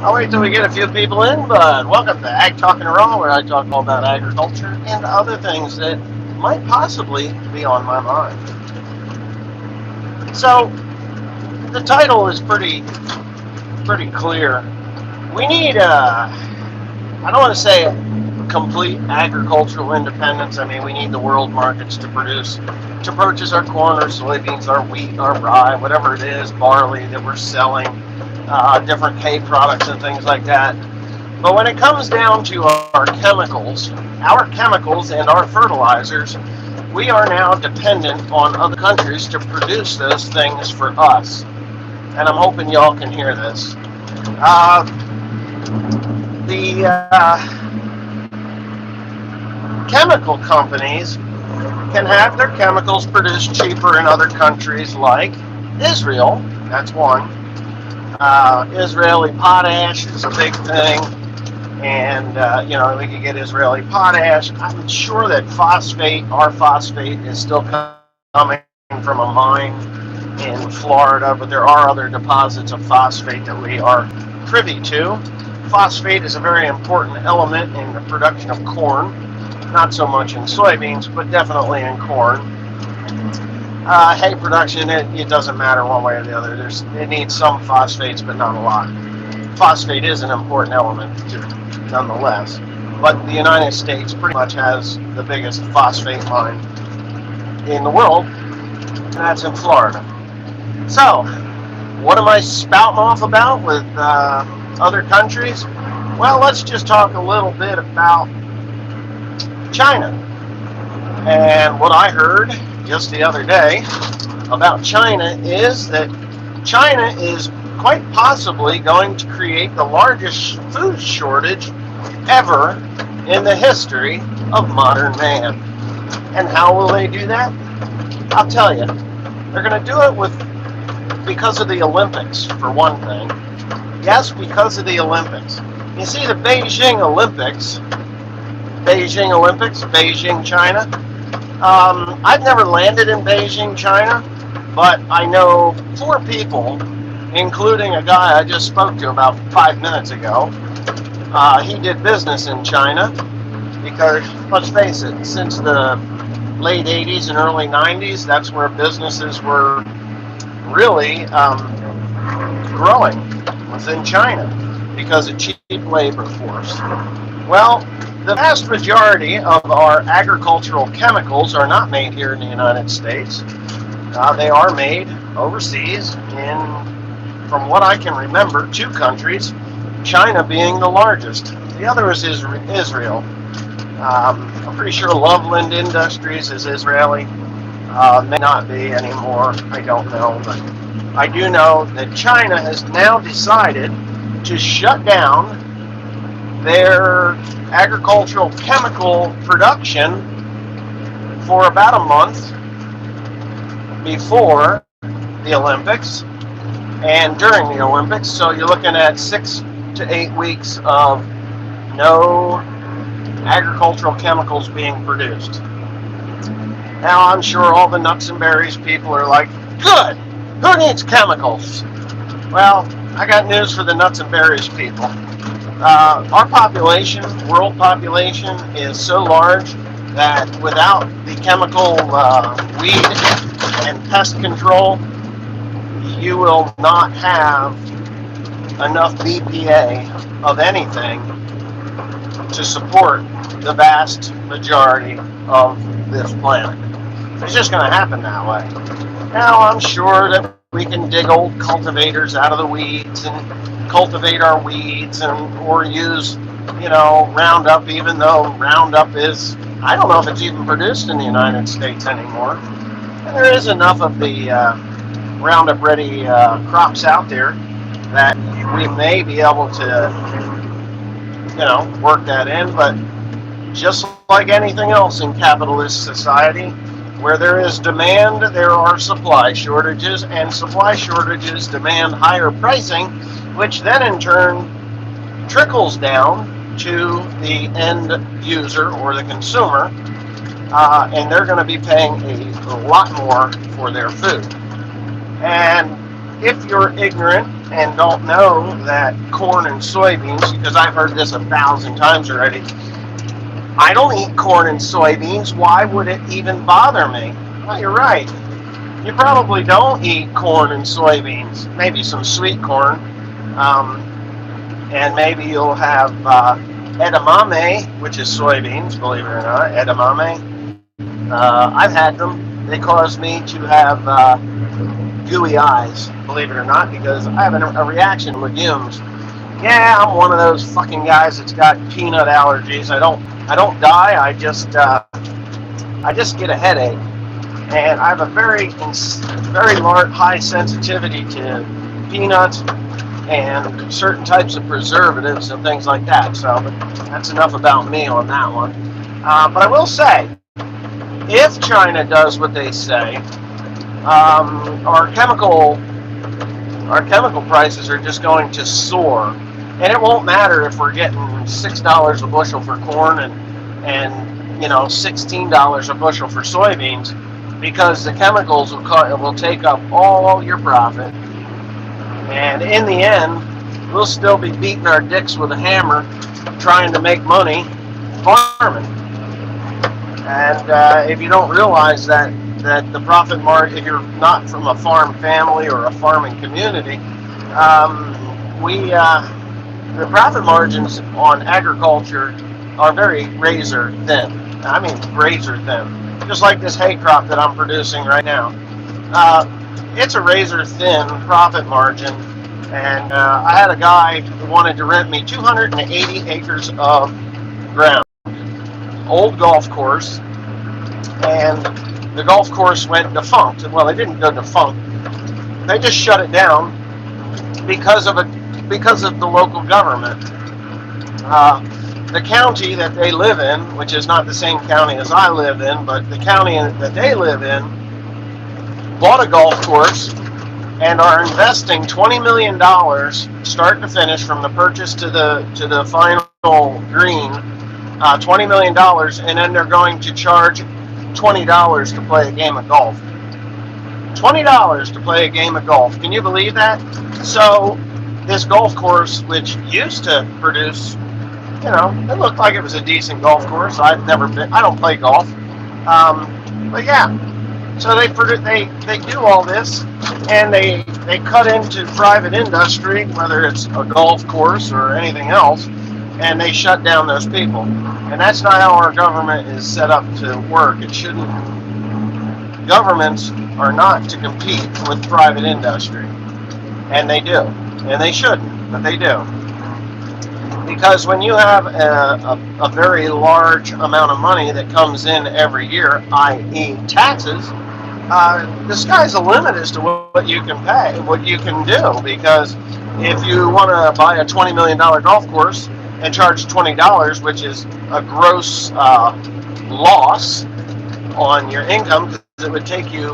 I'll wait till we get a few people in, but welcome to Ag Talking Raw, where I talk all about agriculture and other things that might possibly be on my mind. So, the title is pretty clear. We need, I don't want to say complete agricultural independence. I mean, we need the world markets to purchase our corn, our soybeans, our wheat, our rye, whatever it is, barley that we're selling, different hay products and things like that. But when it comes down to our chemicals and our fertilizers, we are now dependent on other countries to produce those things for us. And I'm hoping y'all can hear this. The chemical companies can have their chemicals produced cheaper in other countries like Israel. That's one. Israeli potash is a big thing, and we can get Israeli potash. I'm sure that our phosphate, is still coming from a mine in Florida, but there are other deposits of phosphate that we are privy to. Phosphate is a very important element in the production of corn, not so much in soybeans, but definitely in corn. Hay production, it doesn't matter one way or the other. It needs some phosphates, but not a lot. Phosphate is an important element nonetheless. But the United States pretty much has the biggest phosphate mine in the world, and that's in Florida. So, what am I spouting off about with other countries? Well, let's just talk a little bit about China. And what I heard just the other day about China is that China is quite possibly going to create the largest food shortage ever in the history of modern man. And how will they do that? I'll tell you. They're going to do it because of the Olympics, for one thing. Yes, because of the Olympics. You see, the Beijing, China. I've never landed in Beijing, China, but I know 4 people, including a guy I just spoke to about 5 minutes ago. He did business in China because, let's face it, since the late 80s and early 90s, that's where businesses were really growing, was in China because of cheap labor force. Well, the vast majority of our agricultural chemicals are not made here in the United States. They are made overseas in, from what I can remember, 2 countries, China being the largest. The other is Israel. I'm pretty sure Loveland Industries is Israeli. May not be anymore. I don't know. But I do know that China has now decided to shut down their agricultural chemical production for about a month before the Olympics and during the Olympics. So you're looking at 6 to 8 weeks of no agricultural chemicals being produced. Now, I'm sure all the nuts and berries people are like, good, who needs chemicals? Well, I got news for the nuts and berries people. Our population, world population, is so large that without the chemical weed and pest control, you will not have enough BPA of anything to support the vast majority of this planet. It's just going to happen that way. Now, I'm sure that we can dig old cultivators out of the weeds and cultivate our weeds or use, Roundup, even though Roundup is, I don't know if it's even produced in the United States anymore. And there is enough of the Roundup ready crops out there that we may be able to, work that in. But just like anything else in capitalist society, where there is demand, there are supply shortages, and supply shortages demand higher pricing, which then in turn trickles down to the end user or the consumer, and they're going to be paying a lot more for their food. And if you're ignorant and don't know that corn and soybeans, because I've heard this 1,000 times already, I don't eat corn and soybeans. Why would it even bother me? Well, you're right. You probably don't eat corn and soybeans. Maybe some sweet corn. Um, and maybe you'll have edamame, which is soybeans, believe it or not, edamame. I've had them. They cause me to have gooey eyes, believe it or not, because I have a reaction to legumes. Yeah, I'm one of those fucking guys that's got peanut allergies. I don't die. I just get a headache, and I have a very large, high sensitivity to peanuts and certain types of preservatives and things like that. So that's enough about me on that one. But I will say, if China does what they say, our chemical prices are just going to soar, and it won't matter if we're getting $6 a bushel for corn and $16 a bushel for soybeans, because the chemicals will take up all your profit, and in the end, we'll still be beating our dicks with a hammer trying to make money farming. And if you don't realize that the profit margin, if you're not from a farm family or a farming community, the profit margins on agriculture are very razor thin. I mean razor thin. Just like this hay crop that I'm producing right now. It's a razor thin profit margin. And I had a guy who wanted to rent me 280 acres of ground. Old golf course. And the golf course went defunct. Well, they didn't go defunct. They just shut it down because of the local government. The county that they live in, which is not the same county as I live in, but the county that they live in, bought a golf course and are investing $20 million, start to finish, from the purchase to the final green, $20 million, and then they're going to charge $20 to play a game of golf. $20 to play a game of golf. Can you believe that? So this golf course, which used to produce, it looked like it was a decent golf course. I've never been. I don't play golf, but yeah. So they do all this, and they cut into private industry, whether it's a golf course or anything else, and they shut down those people. And that's not how our government is set up to work. It shouldn't. Governments are not to compete with private industry, and they do, and they shouldn't, but they do. Because when you have a very large amount of money that comes in every year, i.e. taxes, the sky's the limit as to what you can pay, what you can do. Because if you want to buy a $20 million golf course and charge $20, which is a gross loss on your income, because it would take you,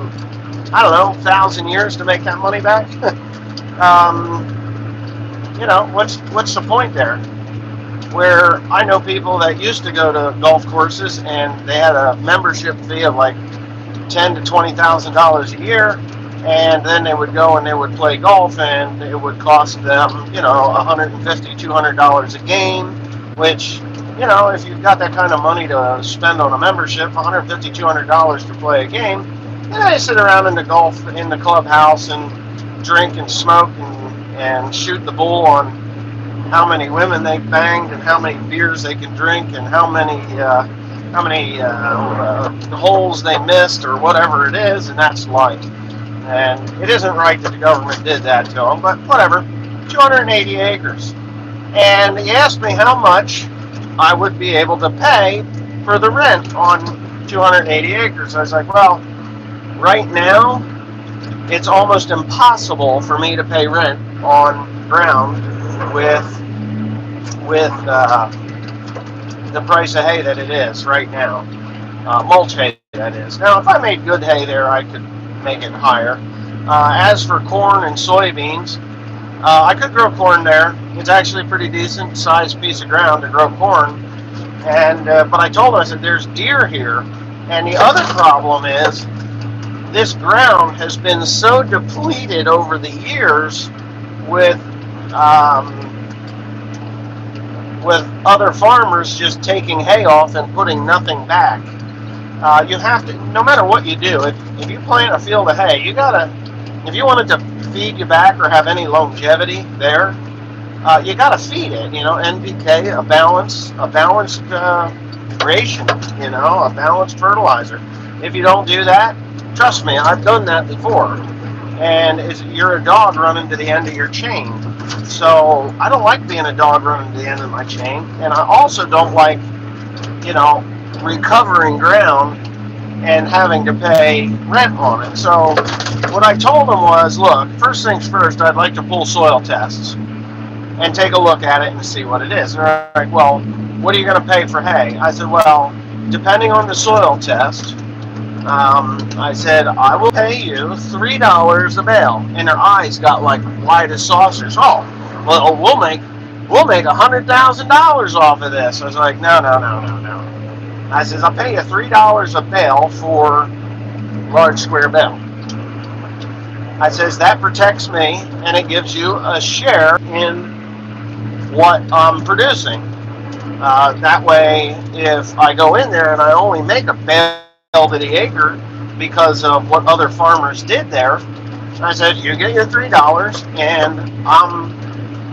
1,000 years to make that money back. What's the point there? Where I know people that used to go to golf courses and they had a membership fee of like $10,000 to $20,000 a year, and then they would go and they would play golf, and it would cost them, $150, $200 a game, which, if you've got that kind of money to spend on a membership, $150, $200 to play a game, they sit around in the clubhouse and drink and smoke and shoot the bull on how many women they banged and how many beers they can drink and how many holes they missed or whatever it is, and that's life. And it isn't right that the government did that to them, but whatever. 280 acres. And he asked me how much I would be able to pay for the rent on 280 acres. I was like, well, right now, it's almost impossible for me to pay rent on ground with the price of hay that it is right now. Mulch hay, that is. Now, if I made good hay there, I could make it higher. As for corn and soybeans, I could grow corn there. It's actually a pretty decent sized piece of ground to grow corn. And but I told him, I said, there's deer here. And the other problem is, this ground has been so depleted over the years with um, with other farmers just taking hay off and putting nothing back. You have to, no matter what you do, if you plant a field of hay, you gotta, if you want it to feed you back or have any longevity there, you gotta feed it. NPK, a balanced ration, a balanced fertilizer. If you don't do that, trust me, I've done that before, and you're a dog running to the end of your chain. So I don't like being a dog running to the end of my chain, and I also don't like, recovering ground and having to pay rent on it. So what I told them was, look, first things first, I'd like to pull soil tests and take a look at it and see what it is. And they're like, well, what are you going to pay for hay? I said, well, depending on the soil test, I said, I will pay you $3 a bale. And their eyes got like wide as saucers. Oh, well, we'll make $100,000 off of this. I was like, no. I says, I'll pay you $3 a bale for large square bale. I says, that protects me and it gives you a share in what I'm producing. That way, if I go in there and I only make a bale to the acre because of what other farmers did there, I said, you get your $3 and I'm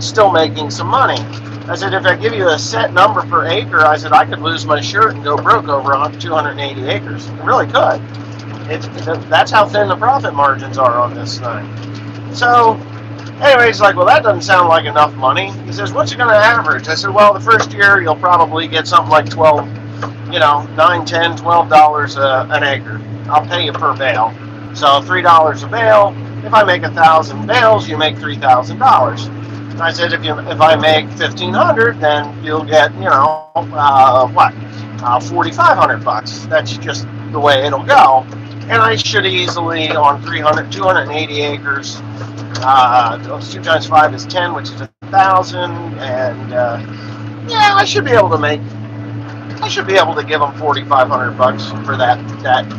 still making some money. I said, if I give you a set number per acre, I said, I could lose my shirt and go broke over 280 acres. I really could. That's how thin the profit margins are on this thing. So, anyway, he's like, well, that doesn't sound like enough money. He says, what's it going to average? I said, well, the first year you'll probably get something like $9, $10, $12 an acre. I'll pay you per bale. So $3 a bale. If I make 1,000 bales, you make $3,000. I said, if I make 1,500, then you'll get, $4,500. That's just the way it'll go. And I should easily, on 280 acres, 2 times 5 is 10, which is 1,000. And I should be able to give them $4,500 for that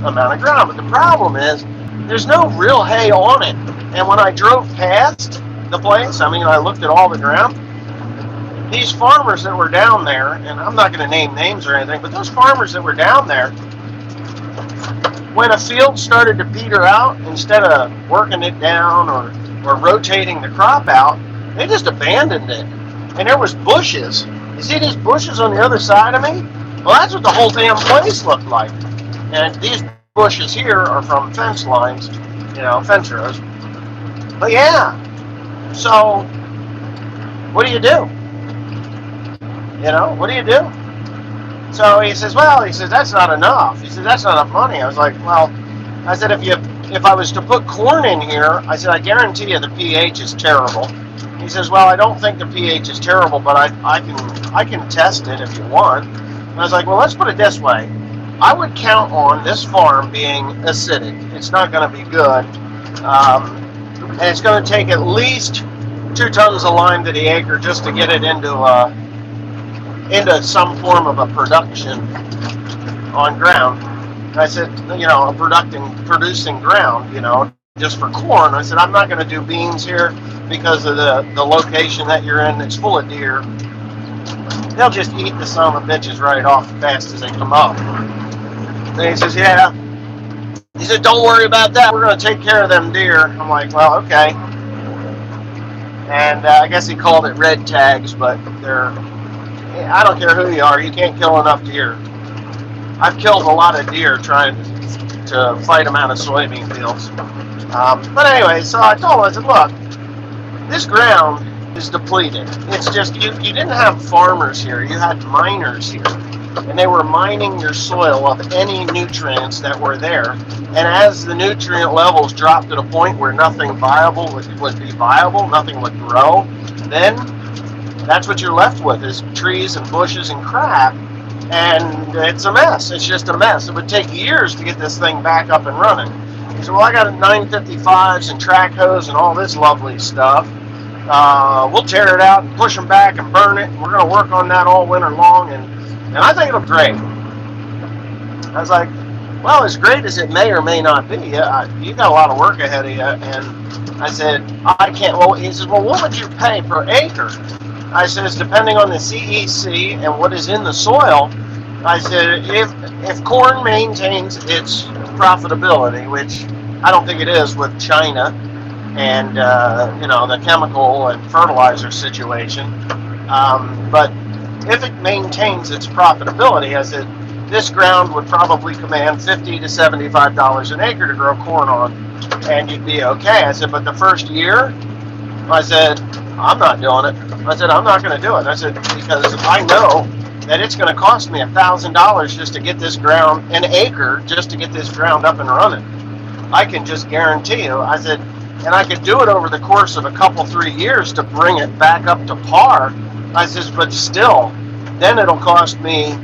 amount of ground. But the problem is, there's no real hay on it. And when I drove past the place, I looked at all the ground. These farmers that were down there, and I'm not going to name names or anything, but those farmers that were down there, when a field started to peter out, instead of working it down or rotating the crop out, they just abandoned it. And there was bushes. You see these bushes on the other side of me? Well, that's what the whole damn place looked like. And these bushes here are from fence lines, fence rows. But yeah, so what do you do? What do you do? So he says, that's not enough. He says, that's not enough money. I was like, well, I said, if I was to put corn in here, I said, I guarantee you the pH is terrible. He says, well, I don't think the pH is terrible, but I can test it if you want. And I was like, well, let's put it this way. I would count on this farm being acidic. It's not going to be good. And it's going to take at least 2 tons of lime to the acre just to get it into some form of a production on ground. And I said, a producing ground, just for corn. I said, I'm not going to do beans here because of the location that you're in. It's full of deer. They'll just eat the son of a bitches right off as fast as they come up. And he says, yeah. He said, don't worry about that. We're going to take care of them deer. I'm like, well, okay. And I guess he called it red tags, but I don't care who you are. You can't kill enough deer. I've killed a lot of deer trying to fight them out of soybean fields. But anyway, so I told him, I said, look, this ground is depleted. It's just, you didn't have farmers here. You had miners here. And they were mining your soil of any nutrients that were there. And as the nutrient levels dropped to the point where nothing viable would be viable, nothing would grow, then that's what you're left with is trees and bushes and crap. And it's a mess. It's just a mess. It would take years to get this thing back up and running. He said, well, I got 955s and track hose and all this lovely stuff. We'll tear it out and push them back and burn it. And we're going to work on that all winter long. And I think it'll be great. I was like, Well, as great as it may or may not be, you got a lot of work ahead of you. And I said, I can't. Well, he says, well, what would you pay per acre? I said, it's depending on the CEC and what is in the soil. I said, if corn maintains its profitability, which I don't think it is with China and the chemical and fertilizer situation, but if it maintains its profitability, I said, this ground would probably command $50 to $75 an acre to grow corn on, and you'd be okay. I said, but the first year, I said, I'm not doing it. I said, I'm not going to do it. I said, because I know that it's going to cost me $1,000 just to get this ground, an acre, just to get this ground up and running. I can just guarantee you. I said, and I could do it over the course of a couple, 3 years to bring it back up to par. I says, but still, then it'll cost me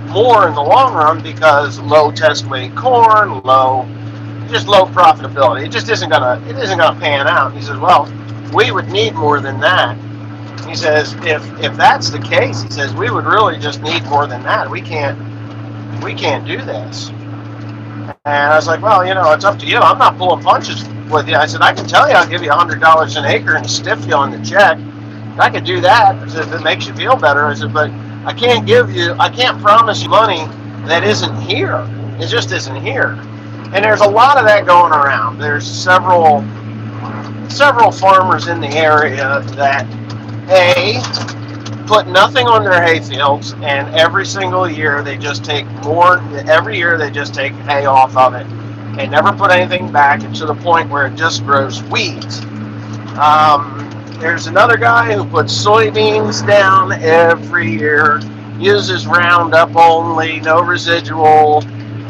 more in the long run because low test weight corn, low profitability. It just isn't gonna pan out. He says, well, we would need more than that. He says, if that's the case, he says, we would really just need more than that. We can't do this. And I was like, well, it's up to you. I'm not pulling punches with you. I said, I can tell you I'll give you $100 an acre and stiff you on the check. I could do that if it makes you feel better. I said, but I can't promise you money that isn't here. It just isn't here. And there's a lot of that going around. There's several farmers in the area that put nothing on their hay fields, and every single year they just take more. Every year they just take hay off of it and never put anything back, and to the point where it just grows weeds. There's another guy who puts soybeans down every year, uses Roundup only, no residual,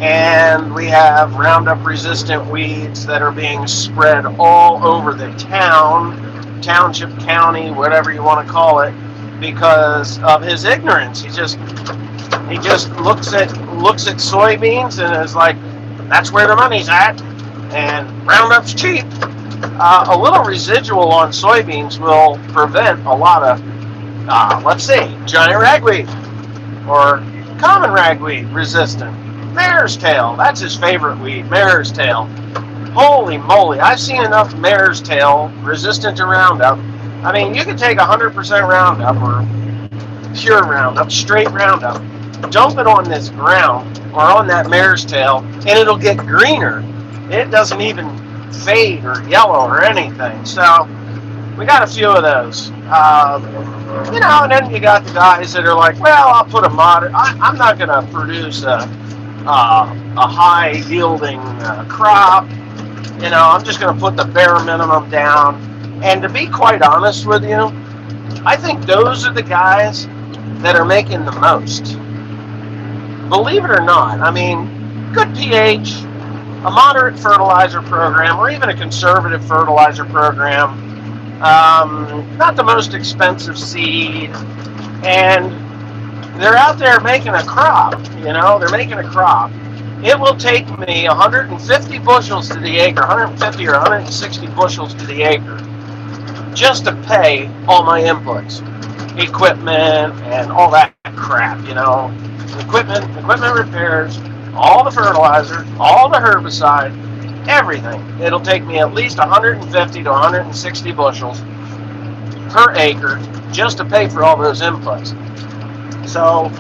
and we have Roundup resistant weeds that are being spread all over the township, county, whatever you want to call it, because of his ignorance. He just looks at soybeans and is like, that's where the money's at, and Roundup's cheap. A little residual on soybeans will prevent a lot of, let's see, giant ragweed or common ragweed resistant. Mare's tail, that's his favorite weed, mare's tail. Holy moly, I've seen enough mare's tail resistant to Roundup. I mean, you can take 100% Roundup or pure Roundup, straight Roundup, dump it on this ground or on that mare's tail, and it'll get greener. It doesn't even fade or yellow or anything. So we got a few of those. And then you got the guys that are like, well, I'll put a I'm not going to produce a high yielding crop. I'm just going to put the bare minimum down. And to be quite honest with you, I think those are the guys that are making the most. Believe it or not, I mean, good pH, a moderate fertilizer program, or even a conservative fertilizer program, not the most expensive seed, and they're out there making a crop. They're making a crop. It will take me 150 bushels to the acre, 150 or 160 bushels to the acre, just to pay all my inputs, equipment, and all that crap. Equipment repairs, all the fertilizer, all the herbicide, everything. It'll take me at least 150 to 160 bushels per acre just to pay for all those inputs. So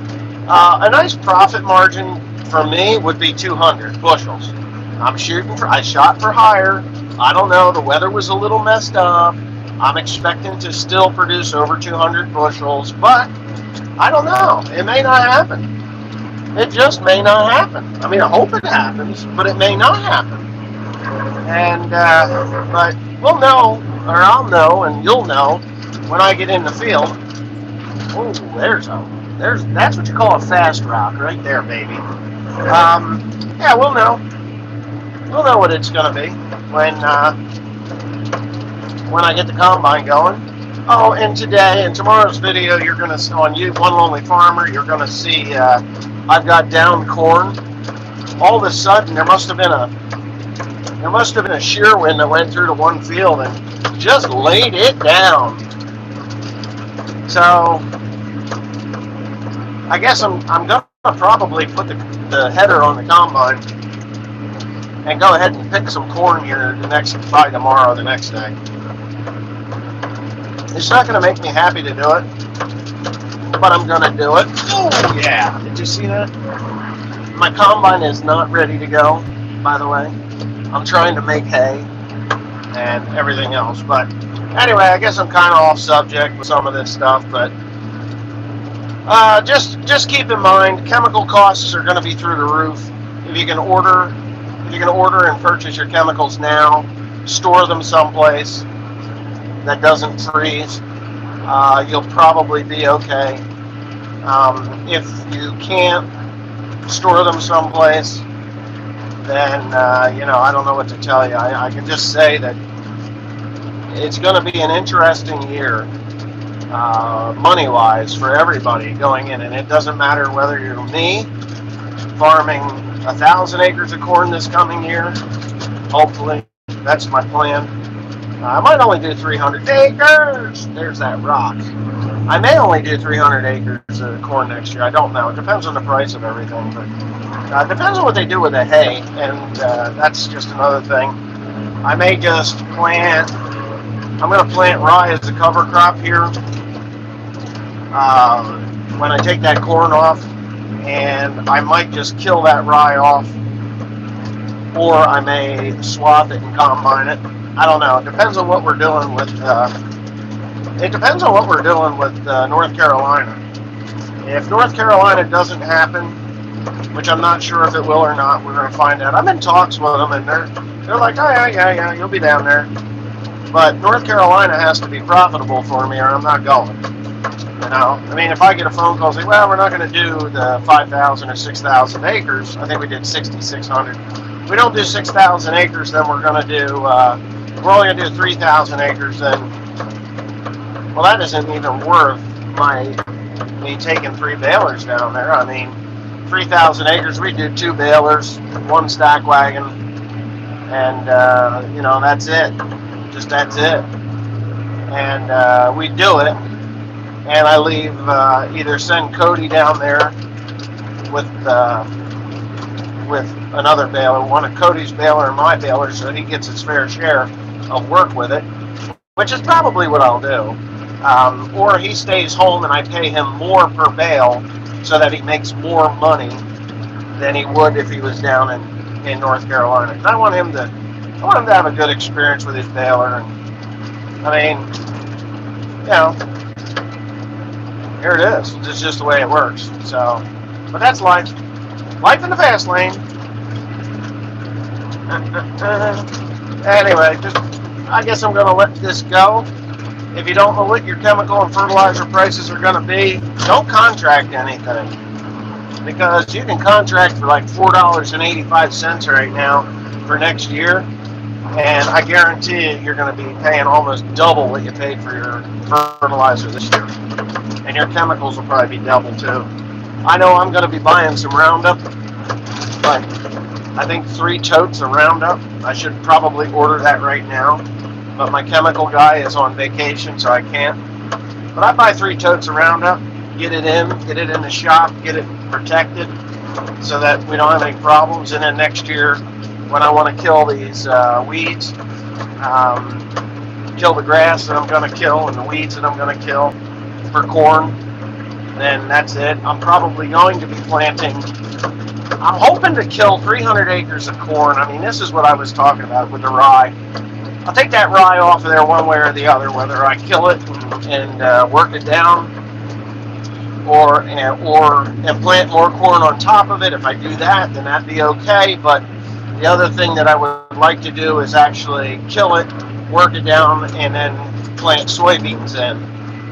a nice profit margin for me would be 200 bushels. I shot for higher. I don't know, the weather was a little messed up. I'm expecting to still produce over 200 bushels, but I don't know. It may not happen. It just may not happen. I mean, I hope it happens, but it may not happen. And but we'll know, or I'll know, and you'll know when I get in the field. Oh, that's what you call a fast rock right there, baby. Yeah, we'll know. We'll know what it's going to be when I get the combine going. Oh, and today and tomorrow's video, you're going to on you, One Lonely Farmer, you're going to see I've got down corn. All of a sudden, there must have been a shear wind that went through to one field and just laid it down. So I guess I'm gonna probably put the header on the combine and go ahead and pick some corn here by tomorrow, the next day. It's not going to make me happy to do it, but I'm going to do it. Oh, yeah. Did you see that? My combine is not ready to go, by the way. I'm trying to make hay and everything else. But anyway, I guess I'm kind of off subject with some of this stuff, but just keep in mind, chemical costs are going to be through the roof. If you can order and purchase your chemicals now, store them someplace that doesn't freeze, you'll probably be okay. If you can't store them someplace, then I don't know what to tell you. I can just say that it's going to be an interesting year, money-wise, for everybody going in, and it doesn't matter whether you're me, farming 1,000 acres of corn this coming year. Hopefully, that's my plan. I might only do 300 acres. There's that rock. I may only do 300 acres of corn next year. I don't know. It depends on the price of everything, but it depends on what they do with the hay, and that's just another thing. I may just plant. I'm going to plant rye as a cover crop here when I take that corn off, and I might just kill that rye off, or I may swap it and combine it. I don't know. It depends on what we're doing with. It depends on what we're doing with North Carolina. If North Carolina doesn't happen, which I'm not sure if it will or not, we're going to find out. I'm in talks with them, and they're like, oh yeah, you'll be down there. But North Carolina has to be profitable for me, or I'm not going. I mean, if I get a phone call saying, well, we're not going to do the 5,000 or 6,000 acres. I think we did 6,600. If we don't do 6,000 acres, then we're going to do. We're only going to do 3,000 acres. Then, well, that isn't even worth me taking 3 balers down there. I mean, 3,000 acres, we do 2 balers, 1 stack wagon, and that's it. Just that's it. And we do it, and I leave either send Cody down there with another baler, one of Cody's baler and my baler, so he gets his fair share of work with it, which is probably what I'll do. Or he stays home and I pay him more per bale so that he makes more money than he would if he was down in North Carolina. I want him to have a good experience with his baler. And I mean, here it is. It's just the way it works. So, but that's life. Life in the fast lane. Anyway, I guess I'm going to let this go. If you don't know what your chemical and fertilizer prices are going to be, don't contract anything. Because you can contract for like $4.85 right now for next year. And I guarantee you're going to be paying almost double what you paid for your fertilizer this year. And your chemicals will probably be double too. I know I'm going to be buying some Roundup, but I think 3 totes of Roundup. I should probably order that right now. But my chemical guy is on vacation, so I can't. But I buy 3 totes of Roundup, get it in the shop, get it protected so that we don't have any problems. And then next year, when I want to kill these weeds, kill the grass that I'm going to kill and the weeds that I'm going to kill for corn, then that's it. I'm probably going to be planting. I'm hoping to kill 300 acres of corn. I mean, this is what I was talking about with the rye. I'll take that rye off of there one way or the other, whether I kill it and work it down, or plant more corn on top of it. If I do that, then that'd be okay. But the other thing that I would like to do is actually kill it, work it down, and then plant soybeans in.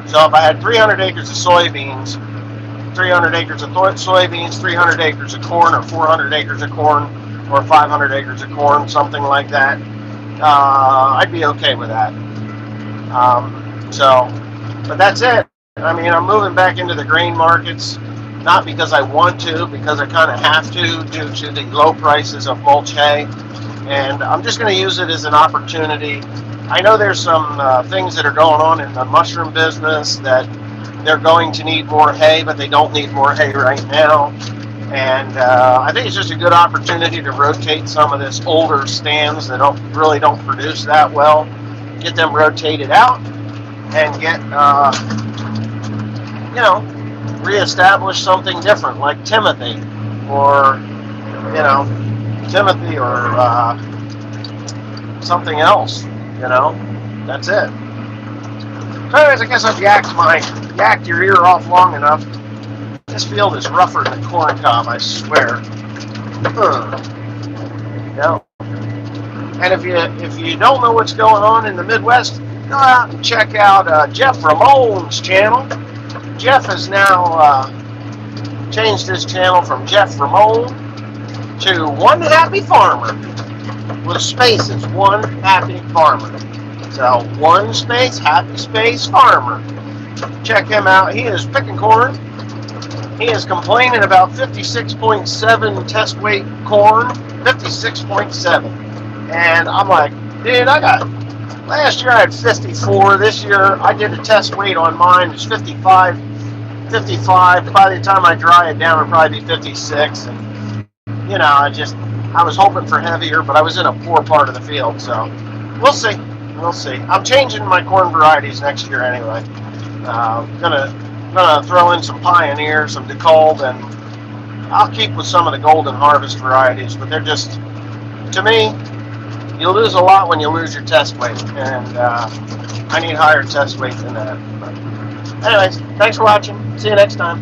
So if I had 300 acres of soybeans, 300 acres of soybeans, 300 acres of corn, or 400 acres of corn, or 500 acres of corn, something like that, I'd be okay with that. But that's it. I mean, I'm moving back into the grain markets, not because I want to, because I kind of have to due to the low prices of mulch hay. And I'm just going to use it as an opportunity. I know there's some things that are going on in the mushroom business that they're going to need more hay, but they don't need more hay right now. And I think it's just a good opportunity to rotate some of this older stands that really don't produce that well, get them rotated out, and get reestablish something different like Timothy, or Timothy, or something else. That's it. So anyways, I guess I've yacked your ear off long enough. This field is rougher than corn cob, I swear. And if you don't know what's going on in the Midwest, go out and check out Jeff Ramon's channel. Jeff has now changed his channel from Jeff Ramon to One Happy Farmer with spaces. One Happy Farmer. So one space happy space farmer. Check him out. He is picking corn. He is complaining about 56.7 test weight corn. 56.7. And I'm like, dude, last year I had 54. This year I did a test weight on mine. It's 55. By the time I dry it down, it'll probably be 56. And, I was hoping for heavier, but I was in a poor part of the field. So we'll see. I'm changing my corn varieties next year anyway. Gonna throw in some Pioneer, some DeKalb, and I'll keep with some of the Golden Harvest varieties. But they're just, to me, you lose a lot when you lose your test weight, and I need higher test weight than that. But anyways, thanks for watching. See you next time.